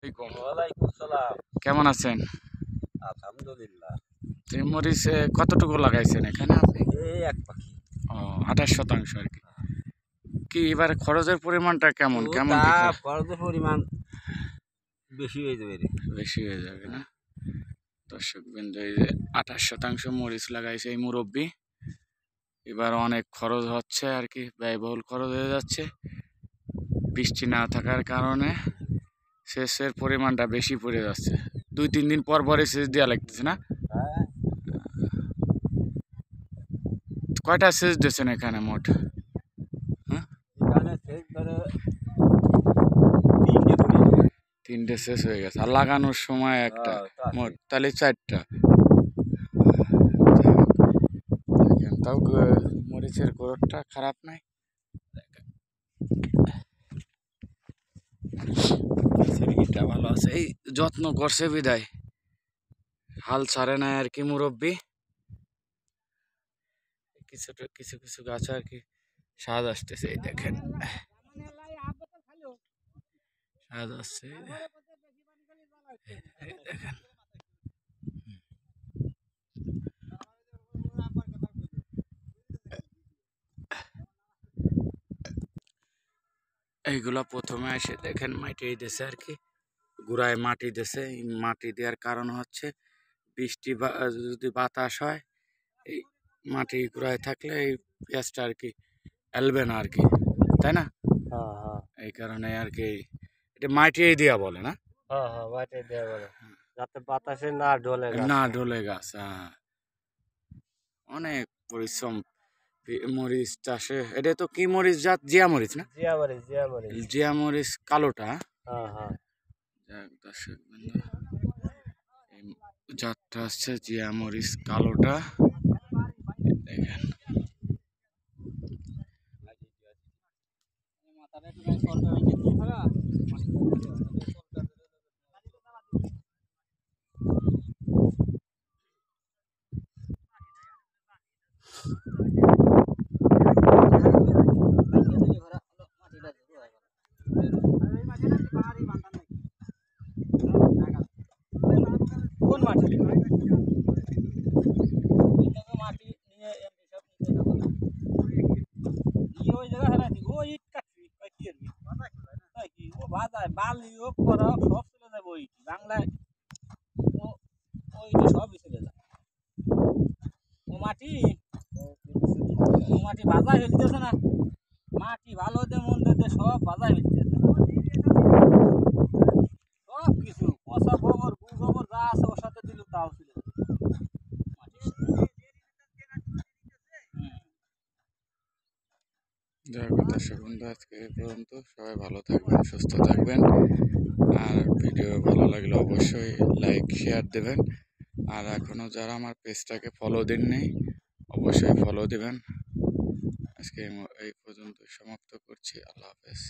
আলাইকুম। ওয়ালাইকুম সালাম। কেমন আছেন? আলহামদুলিল্লাহ। মরিচ কতটুকু লাগাইছেন এখানে আপনি? এই এক পাখি। ও, 28% আর কি। কি এবার খরচের পরিমাণটা কেমন তো কেমন তা কি খরচের পরিমাণ বেশি হয়ে যাবে রে। বেশি হয়ে যাবে না? দর্শক বিন্দু, এই যে 28% মরিচ লাগাইছে এই মুরব্বি। এবার অনেক খরচ হচ্ছে আর কি, ব্যয়বহুল খরচ হয়ে যাচ্ছে। বৃষ্টি না থাকার কারণে সেচের পরিমাণটা বেশি পড়ে যাচ্ছে। 2-3 দিন পর পরে সেচ দেওয়া লাগতেছে না? হ্যাঁ, কয়টা সেচ দিয়েছেন এখানে মোট? হ্যাঁ, এখানে সেচ ধরে 3টে করে। 3টে সেচ হয়ে গেছে, আর লাগানোর সময় একটা। তা আছে। মোট তাহলে 4টা। দেখেন, তাও মরিচের গ্রোথটা খারাপ নাই। সিরিকিটা ভালো আছে, এই যত্ন করছে বিদায় হাল ছাড়ে নাই আর কি মুরব্বি। কিছুটা কিছু কিছু গাছ আর কি স্বাদ আসতেছে, এই দেখেন স্বাদ আসছে, এই দেখেন। এইগুলা প্রথমে এসে দেখেন মাটি দিয়েছে আর কি, গুড়ায় মাটি দিয়েছে। এই মাটি দেওয়ার কারণ হচ্ছে বৃষ্টি বা যদি বাতাস হয়, এই মাটি গুড়ায় থাকলে এই পেঁয়াজটা আর কি এলবে না আর কি, তাই না? হ্যাঁ, হ্যাঁ। এই কারণে আর কি এটা মাটি দেওয়া বলে না? হ্যাঁ, হ্যাঁ, মাটি দেয়া বলে। যাতে বাতাসে না ঢলে গাছ। না ঢলে গাছ, হ্যাঁ। অনেক পরিশ্রম মরিচ চাষে। এটা তো কি মরিচ জাত? জিয়া মরিচ না? জিয়া মরিচ, জিয়া মরিচ। জিয়া মরিচ কালোটা। হ্যাঁ, হ্যাঁ। যাক দর্শক বন্ধু, এই জাতটা হচ্ছে জিয়া মরিচ কালোটা, দেখেন। কোন মাটি? মাটি নিয়ে নিয়ে ওই জায়গা হেলাই দিব। ওই ইট কাটবি, কই কি এর তাই কি ও বাজায় বালি হোক করা হোক সব চলে যাবে ওই বাংলায়। ও ওইটা সবই চলে যায়। ও মাটি ও মাটি বাজায় ফেলতেছে না। মাটি ভালো দে মন্দ দে সব বাজায় ফেলতেছে। সব কিছু পচা গোবর গু গোবর যা আছে ওর সাথে দিল তাও চলে যাবে মাটির সাথে। যাই হোক দর্শক বন্ধু, আজকে এই পর্যন্ত। সবাই ভালো থাকবেন, সুস্থ থাকবেন। আর ভিডিও ভালো লাগলে অবশ্যই লাইক শেয়ার দেবেন। আর এখনও যারা আমার পেজটাকে ফলো দেননি, অবশ্যই ফলো দেবেন। আজকে এই পর্যন্ত সমাপ্ত করছি। আল্লাহ হাফেজ।